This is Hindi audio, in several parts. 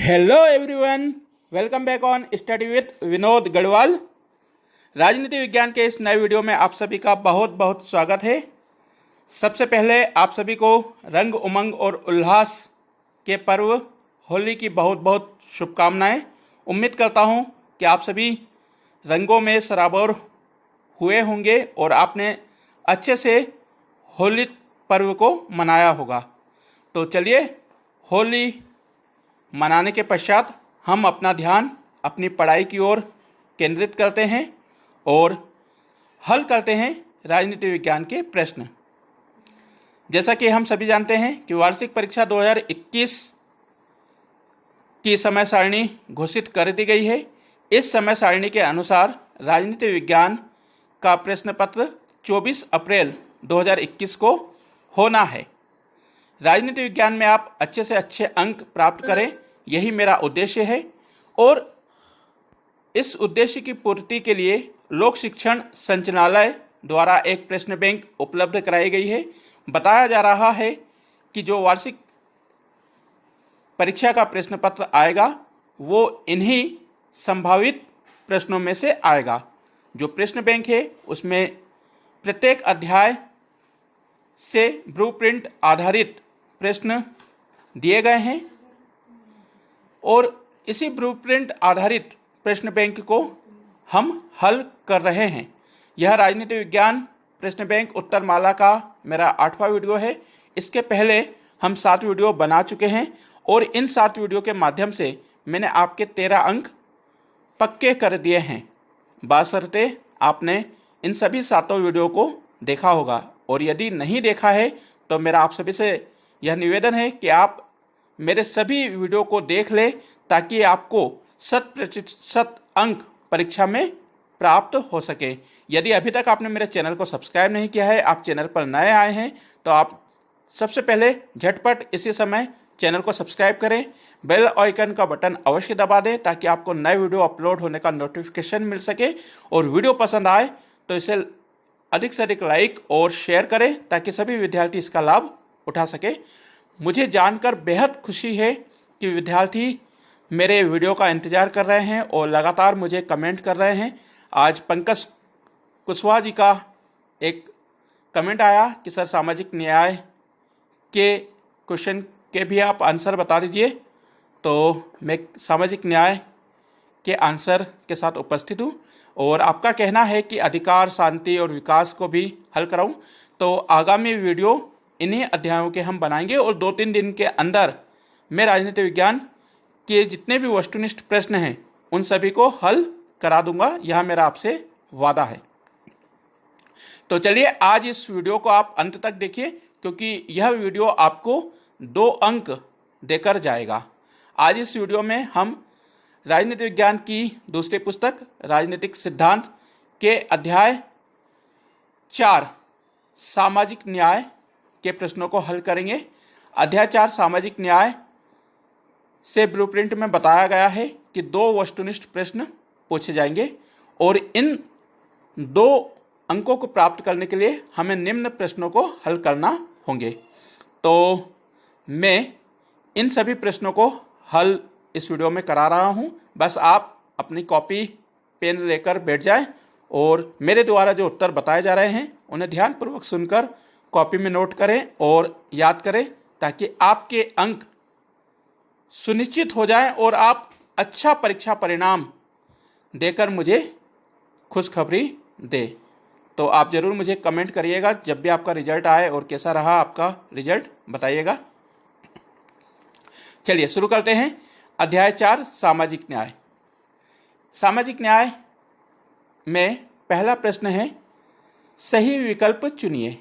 Hello everyone, welcome back on study with Vinod Garhwal. राजनीति विज्ञान के इस नए वीडियो में आप सभी का बहुत बहुत स्वागत है। सबसे पहले आप सभी को रंग उमंग और उल्लास के पर्व होली की बहुत बहुत शुभकामनाएं। उम्मीद करता हूं कि आप सभी रंगों में सराबोर हुए होंगे और आपने अच्छे से होली पर्व को मनाया होगा। तो चलिए, होली मनाने के पश्चात हम अपना ध्यान अपनी पढ़ाई की ओर केंद्रित करते हैं और हल करते हैं राजनीति विज्ञान के प्रश्न। जैसा कि हम सभी जानते हैं कि वार्षिक परीक्षा 2021 की समय सारणी घोषित कर दी गई है। इस समय सारणी के अनुसार राजनीति विज्ञान का प्रश्न पत्र 24 अप्रैल 2021 को होना है। राजनीति विज्ञान में आप अच्छे से अच्छे अंक प्राप्त करें, यही मेरा उद्देश्य है। और इस उद्देश्य की पूर्ति के लिए लोक शिक्षण संचालनालय द्वारा एक प्रश्न बैंक उपलब्ध कराई गई है। बताया जा रहा है कि जो वार्षिक परीक्षा का प्रश्न पत्र आएगा वो इन्हीं संभावित प्रश्नों में से आएगा। जो प्रश्न बैंक है उसमें प्रत्येक अध्याय से ब्लूप्रिंट आधारित प्रश्न दिए गए हैं और इसी ब्लूप्रिंट आधारित प्रश्न बैंक को हम हल कर रहे हैं। यह राजनीति विज्ञान प्रश्न बैंक उत्तर माला का मेरा 8वां वीडियो है। इसके पहले हम 7 वीडियो बना चुके हैं और इन 7 वीडियो के माध्यम से मैंने आपके 13 अंक पक्के कर दिए हैं, बशर्ते आपने इन सभी 7 वीडियो को देखा होगा। और यदि नहीं देखा है तो मेरा आप सभी से यह निवेदन है कि आप मेरे सभी वीडियो को देख लें ताकि आपको 100% अंक परीक्षा में प्राप्त हो सके। यदि अभी तक आपने मेरे चैनल को सब्सक्राइब नहीं किया है, आप चैनल पर नए आए हैं, तो आप सबसे पहले झटपट इसी समय चैनल को सब्सक्राइब करें, बेल आइकन का बटन अवश्य दबा दें ताकि आपको नए वीडियो अपलोड होने का नोटिफिकेशन मिल सके। और वीडियो पसंद आए तो इसे अधिक से अधिक लाइक और शेयर करें ताकि सभी विद्यार्थी इसका लाभ उठा सके। मुझे जानकर बेहद खुशी है कि विद्यार्थी मेरे वीडियो का इंतजार कर रहे हैं और लगातार मुझे कमेंट कर रहे हैं। आज पंकज कुशवाहा जी का एक कमेंट आया कि सर सामाजिक न्याय के क्वेश्चन के भी आप आंसर बता दीजिए। तो मैं सामाजिक न्याय के आंसर के साथ उपस्थित हूँ और आपका कहना है कि अधिकार, शांति और विकास को भी हल कराऊं। तो आगामी वीडियो इन्हीं अध्यायों के हम बनाएंगे और 2-3 दिन के अंदर मैं राजनीति विज्ञान के जितने भी वस्तुनिष्ठ प्रश्न हैं उन सभी को हल करा दूंगा, यह मेरा आपसे वादा है। तो चलिए, आज इस वीडियो को आप अंत तक देखिए क्योंकि यह वीडियो आपको 2 अंक देकर जाएगा। आज इस वीडियो में हम राजनीति विज्ञान की दूसरी पुस्तक राजनीतिक सिद्धांत के अध्याय 4 सामाजिक न्याय के प्रश्नों को हल करेंगे। अध्याय 4 सामाजिक न्याय से ब्लूप्रिंट में बताया गया है कि 2 वस्तुनिष्ठ प्रश्न पूछे जाएंगे और इन 2 अंकों को प्राप्त करने के लिए हमें निम्न प्रश्नों को हल करना होंगे। तो मैं इन सभी प्रश्नों को हल इस वीडियो में करा रहा हूं। बस आप अपनी कॉपी पेन लेकर बैठ जाएं और मेरे द्वारा जो उत्तर बताए जा रहे हैं उन्हें ध्यानपूर्वक सुनकर कॉपी में नोट करें और याद करें ताकि आपके अंक सुनिश्चित हो जाएं और आप अच्छा परीक्षा परिणाम देकर मुझे खुशखबरी दें। तो आप ज़रूर मुझे कमेंट करिएगा जब भी आपका रिजल्ट आए और कैसा रहा आपका रिजल्ट बताइएगा। चलिए शुरू करते हैं। अध्याय 4 सामाजिक न्याय। सामाजिक न्याय में पहला प्रश्न है, सही विकल्प चुनिए।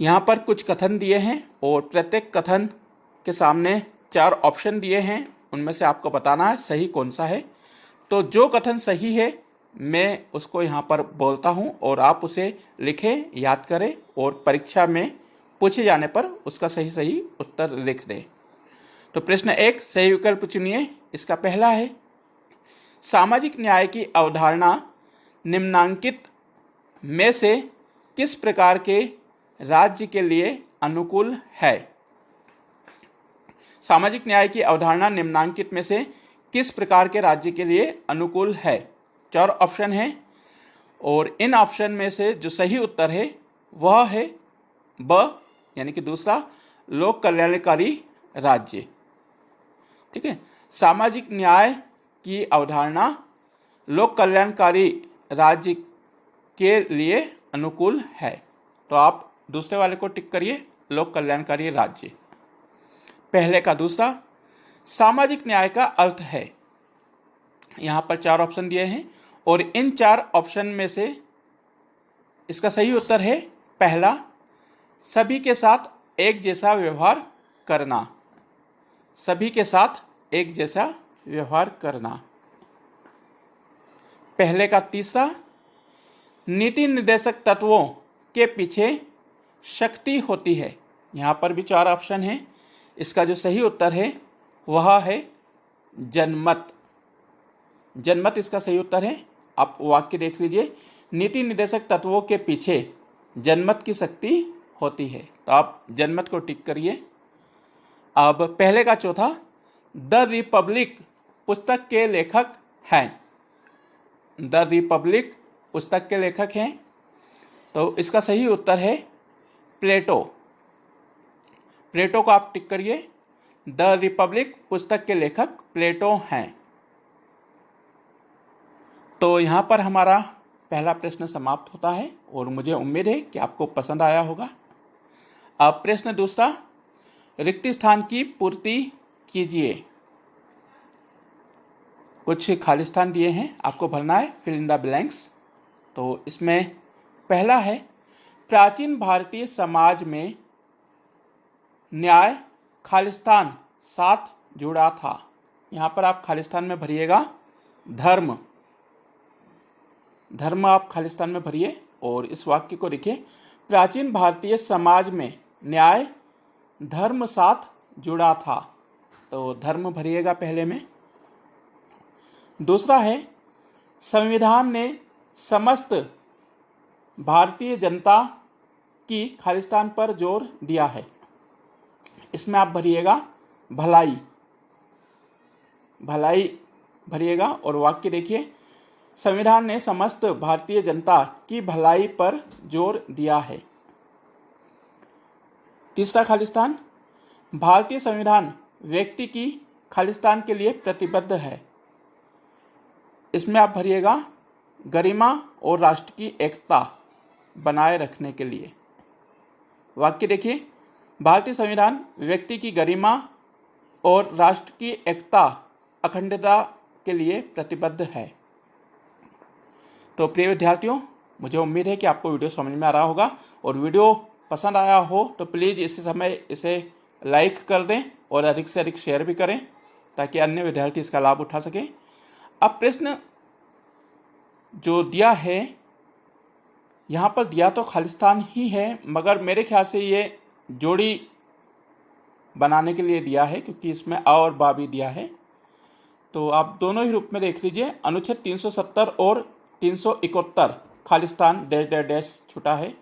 यहाँ पर कुछ कथन दिए हैं और प्रत्येक कथन के सामने 4 ऑप्शन दिए हैं, उनमें से आपको बताना है सही कौन सा है। तो जो कथन सही है मैं उसको यहाँ पर बोलता हूँ और आप उसे लिखें, याद करें और परीक्षा में पूछे जाने पर उसका सही सही उत्तर लिख दें। तो प्रश्न 1, सही विकल्प चुनिए। इसका पहला है, सामाजिक न्याय की अवधारणा निम्नांकित में से किस प्रकार के राज्य के लिए अनुकूल है। सामाजिक न्याय की अवधारणा निम्नांकित में से किस प्रकार के राज्य के लिए अनुकूल है? 4 ऑप्शन है और इन ऑप्शन में से जो सही उत्तर है वह है ब, यानी कि दूसरा, लोक कल्याणकारी राज्य। ठीक है, सामाजिक न्याय की अवधारणा लोक कल्याणकारी राज्य के लिए अनुकूल है। तो आप दूसरे वाले को टिक करिए, लोक कल्याणकारी राज्य। पहले का दूसरा, सामाजिक न्याय का अर्थ है। यहां पर 4 ऑप्शन दिए हैं और इन 4 ऑप्शन में से इसका सही उत्तर है पहला, सभी के साथ एक जैसा व्यवहार करना। सभी के साथ एक जैसा व्यवहार करना। पहले का तीसरा, नीति निर्देशक तत्वों के पीछे शक्ति होती है। यहां पर भी 4 ऑप्शन हैं। इसका जो सही उत्तर है वह है जनमत। जनमत इसका सही उत्तर है। आप वाक्य देख लीजिए, नीति निर्देशक तत्वों के पीछे जनमत की शक्ति होती है। तो आप जनमत को टिक करिए। अब पहले का चौथा, द रिपब्लिक पुस्तक के लेखक हैं। द रिपब्लिक पुस्तक के लेखक हैं, तो इसका सही उत्तर है प्लेटो। प्लेटो को आप टिक करिए। द रिपब्लिक पुस्तक के लेखक प्लेटो हैं। तो यहाँ पर हमारा पहला प्रश्न समाप्त होता है और मुझे उम्मीद है कि आपको पसंद आया होगा। अब प्रश्न दूसरा, रिक्त स्थान की पूर्ति कीजिए। कुछ खाली स्थान दिए हैं, आपको भरना है फिल इन द ब्लैंक्स। तो इसमें पहला है, प्राचीन भारतीय समाज में न्याय खालिस्तान साथ जुड़ा था। यहाँ पर आप खालिस्तान में भरिएगा धर्म। धर्म आप खालिस्तान में भरिए और इस वाक्य को लिखिए, प्राचीन भारतीय समाज में न्याय धर्म साथ जुड़ा था। तो धर्म भरिएगा पहले में। दूसरा है, संविधान ने समस्त भारतीय जनता की खालिस्तान पर जोर दिया है। इसमें आप भरिएगा भलाई। भलाई भरिएगा और वाक्य देखिए, संविधान ने समस्त भारतीय जनता की भलाई पर जोर दिया है। तीसरा खालिस्तान, भारतीय संविधान व्यक्ति की खालिस्तान के लिए प्रतिबद्ध है। इसमें आप भरिएगा गरिमा और राष्ट्र की एकता बनाए रखने के लिए। वाक्य देखिए, भारतीय संविधान व्यक्ति की गरिमा और राष्ट्र की एकता अखंडता के लिए प्रतिबद्ध है। तो प्रिय विद्यार्थियों, मुझे उम्मीद है कि आपको वीडियो समझ में आ रहा होगा और वीडियो पसंद आया हो तो प्लीज़ इस समय इसे लाइक कर दें और अधिक से अधिक शेयर भी करें ताकि अन्य विद्यार्थी इसका लाभ उठा सकें। अब प्रश्न जो दिया है, यहाँ पर दिया तो खालिस्तान ही है, मगर मेरे ख्याल से ये जोड़ी बनाने के लिए दिया है क्योंकि इसमें अ और बा भी दिया है। तो आप दोनों ही रूप में देख लीजिए, अनुच्छेद 370 और 371 खालिस्तान डैश डैश डैश छुटा है।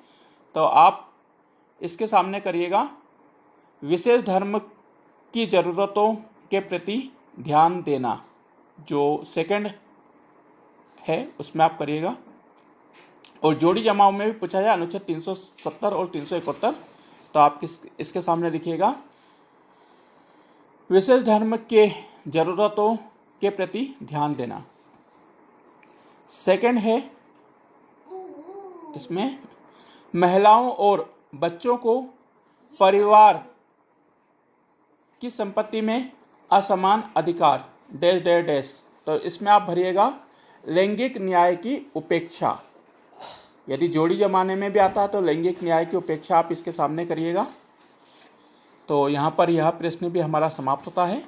तो आप इसके सामने करिएगा, विशेष धर्म की ज़रूरतों के प्रति ध्यान देना। जो सेकंड है उसमें आप करिएगा। और जोड़ी जमाव में भी पूछा जाए अनुच्छेद 370 और 371, तो आप इसके सामने लिखिएगा, विशेष धर्म के ज़रूरतों के प्रति ध्यान देना। सेकंड है, इसमें महिलाओं और बच्चों को परिवार की संपत्ति में असमान अधिकार डैश डैश डैश। तो इसमें आप भरिएगा लैंगिक न्याय की उपेक्षा। यदि जोड़ी जमाने में भी आता है तो लैंगिक न्याय की उपेक्षा आप इसके सामने करिएगा। तो यहाँ पर यह प्रश्न भी हमारा समाप्त होता है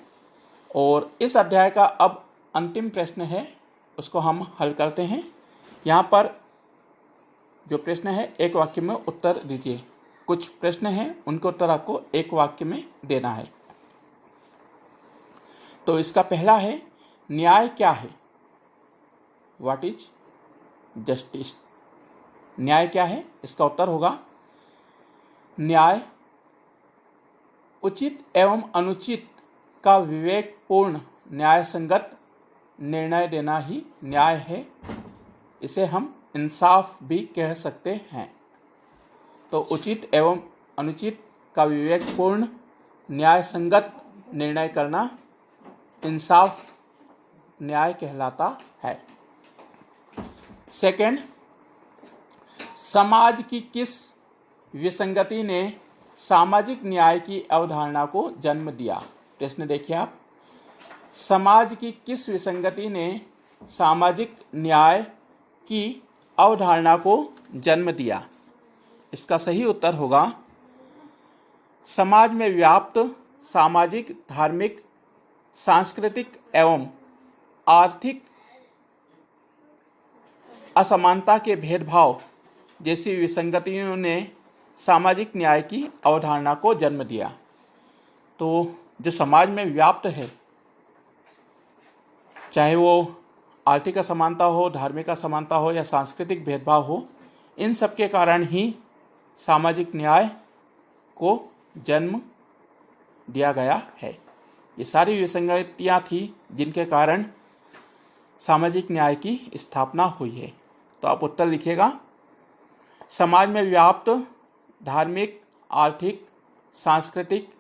और इस अध्याय का अब अंतिम प्रश्न है, उसको हम हल करते हैं। यहाँ पर जो प्रश्न है एक वाक्य में उत्तर दीजिए। कुछ प्रश्न हैं उनके उत्तर आपको एक वाक्य में देना है। तो इसका पहला है, न्याय क्या है? What is justice? न्याय क्या है? इसका उत्तर होगा, न्याय उचित एवं अनुचित का विवेकपूर्ण न्याय संगत निर्णय देना ही न्याय है। इसे हम इंसाफ भी कह सकते हैं। तो उचित एवं अनुचित का विवेकपूर्ण न्याय संगत निर्णय करना इंसाफ न्याय कहलाता है। सेकंड, समाज की किस विसंगति ने सामाजिक न्याय की अवधारणा को जन्म दिया? प्रश्न देखिए आप, समाज की किस विसंगति ने सामाजिक न्याय की अवधारणा को जन्म दिया? इसका सही उत्तर होगा समाज में व्याप्त सामाजिक, धार्मिक, सांस्कृतिक एवं आर्थिक असमानता के भेदभाव जैसी विसंगतियों ने सामाजिक न्याय की अवधारणा को जन्म दिया। तो जो समाज में व्याप्त है, चाहे वो आर्थिक असमानता हो, धार्मिक असमानता हो या सांस्कृतिक भेदभाव हो, इन सब के कारण ही सामाजिक न्याय को जन्म दिया गया है। ये सारी विसंगतियाँ थी जिनके कारण सामाजिक न्याय की स्थापना हुई है। तो आप उत्तर लिखिएगा, समाज में व्याप्त धार्मिक, आर्थिक, सांस्कृतिक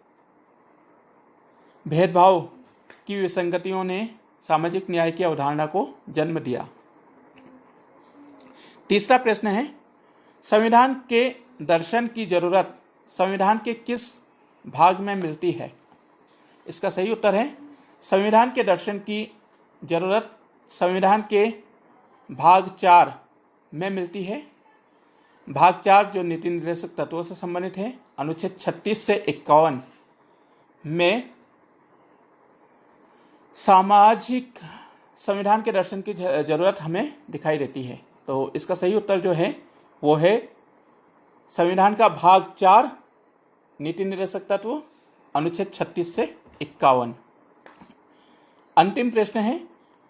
भेदभाव की विसंगतियों ने सामाजिक न्याय की अवधारणा को जन्म दिया। तीसरा प्रश्न है, संविधान के दर्शन की जरूरत संविधान के किस भाग में मिलती है? इसका सही उत्तर है, संविधान के दर्शन की जरूरत संविधान के भाग 4 में मिलती है। भाग 4 जो नीति निर्देशक तत्वों से संबंधित है, अनुच्छेद 36 से 51 में सामाजिक संविधान के दर्शन की जरूरत हमें दिखाई देती है। तो इसका सही उत्तर जो है वो है संविधान का भाग 4 नीति निर्देशक तत्व, अनुच्छेद 36 से 51। अंतिम प्रश्न है,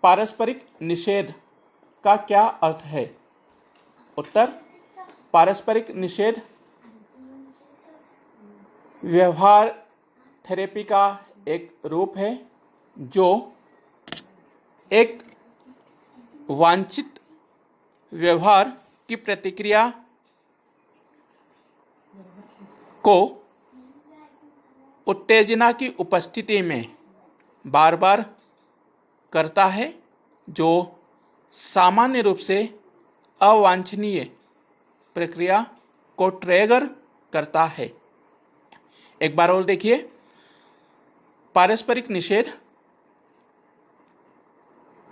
पारस्परिक निषेध का क्या अर्थ है? उत्तर, पारस्परिक निषेध व्यवहार थेरेपी का एक रूप है जो एक वांछित व्यवहार की प्रतिक्रिया को उत्तेजना की उपस्थिति में बार बार करता है, जो सामान्य रूप से अवांछनीय प्रक्रिया को ट्रिगर करता है। एक बार और देखिए, पारस्परिक निषेध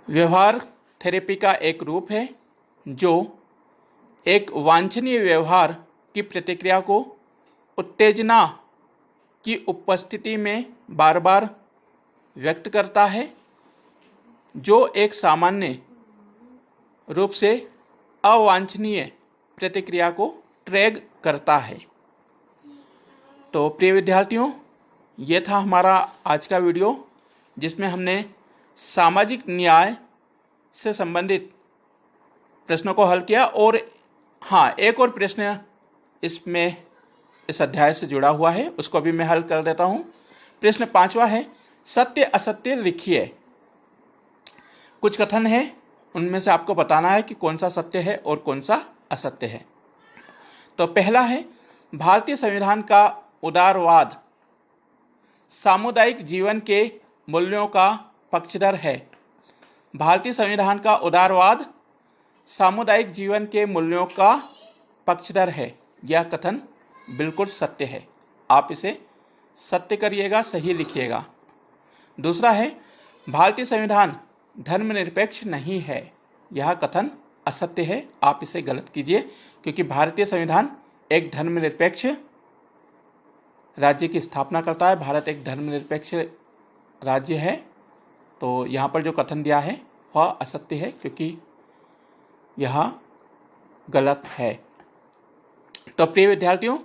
व्यवहार थेरेपी का एक रूप है जो एक वांछनीय व्यवहार की प्रतिक्रिया को उत्तेजना की उपस्थिति में बार बार व्यक्त करता है, जो एक सामान्य रूप से अवांछनीय प्रतिक्रिया को ट्रिगर करता है। तो प्रिय विद्यार्थियों, ये था हमारा आज का वीडियो जिसमें हमने सामाजिक न्याय से संबंधित प्रश्नों को हल किया। और हाँ, एक और प्रश्न इसमें इस अध्याय से जुड़ा हुआ है, उसको भी मैं हल कर देता हूँ। प्रश्न 5वां है, सत्य असत्य लिखिए। कुछ कथन है, उनमें से आपको बताना है कि कौन सा सत्य है और कौन सा असत्य है। तो पहला है, भारतीय संविधान का उदारवाद सामुदायिक जीवन के मूल्यों का पक्षधर है। भारतीय संविधान का उदारवाद सामुदायिक जीवन के मूल्यों का पक्षधर है। यह कथन बिल्कुल सत्य है। आप इसे सत्य करिएगा, सही लिखिएगा। दूसरा है, भारतीय संविधान धर्मनिरपेक्ष नहीं है। यह कथन असत्य है। आप इसे गलत कीजिए, क्योंकि भारतीय संविधान एक धर्मनिरपेक्ष राज्य की स्थापना करता है। भारत एक धर्मनिरपेक्ष राज्य है। तो यहाँ पर जो कथन दिया है वह असत्य है, क्योंकि यह गलत है। तो प्रिय विद्यार्थियों,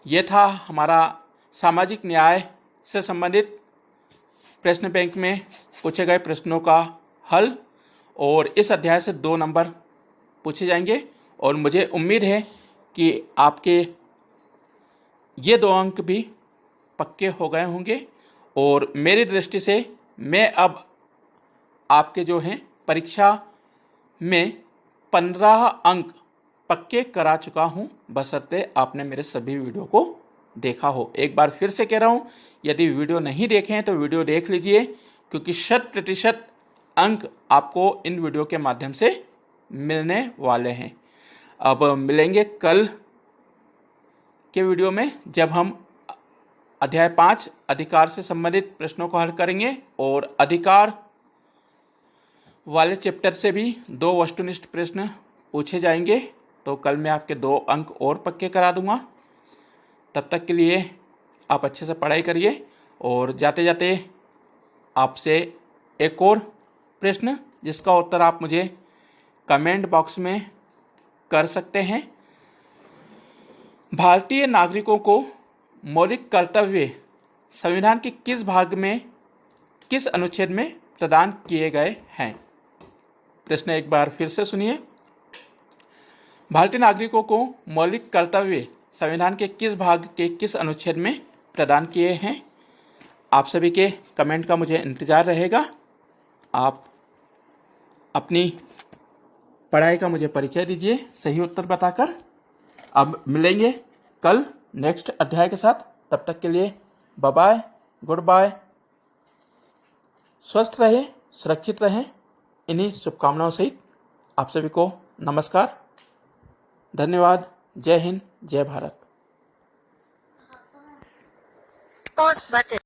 ये था हमारा सामाजिक न्याय से संबंधित प्रश्न बैंक में पूछे गए प्रश्नों का हल। और इस अध्याय से 2 नंबर पूछे जाएंगे और मुझे उम्मीद है कि आपके ये 2 अंक भी पक्के हो गए होंगे और मेरी दृष्टि से मैं अब आपके जो हैं परीक्षा में 15 अंक पक्के करा चुका हूं, बशर्ते आपने मेरे सभी वीडियो को देखा हो। एक बार फिर से कह रहा हूं, यदि वीडियो नहीं देखे हैं तो वीडियो देख लीजिए, क्योंकि 100% अंक आपको इन वीडियो के माध्यम से मिलने वाले हैं। अब मिलेंगे कल के वीडियो में, जब हम अध्याय 5 अधिकार से संबंधित प्रश्नों को हल करेंगे और अधिकार वाले चैप्टर से भी 2 वस्तुनिष्ठ प्रश्न पूछे जाएंगे। तो कल मैं आपके 2 अंक और पक्के करा दूंगा। तब तक के लिए आप अच्छे से पढ़ाई करिए। और जाते जाते आपसे एक और प्रश्न, जिसका उत्तर आप मुझे कमेंट बॉक्स में कर सकते हैं। भारतीय नागरिकों को मौलिक कर्तव्य संविधान के किस भाग में, किस अनुच्छेद में प्रदान किए गए हैं? प्रश्न एक बार फिर से सुनिए। भारतीय नागरिकों को मौलिक कर्तव्य संविधान के किस भाग के किस अनुच्छेद में प्रदान किए हैं? आप सभी के कमेंट का मुझे इंतजार रहेगा। आप अपनी पढ़ाई का मुझे परिचय दीजिए सही उत्तर बताकर। अब मिलेंगे कल नेक्स्ट अध्याय के साथ। तब तक के लिए बाय बाय, गुड बाय। स्वस्थ रहे, सुरक्षित रहें, इन्हीं शुभकामनाओं सहित आप सभी को नमस्कार, धन्यवाद। जय हिंद, जय भारत।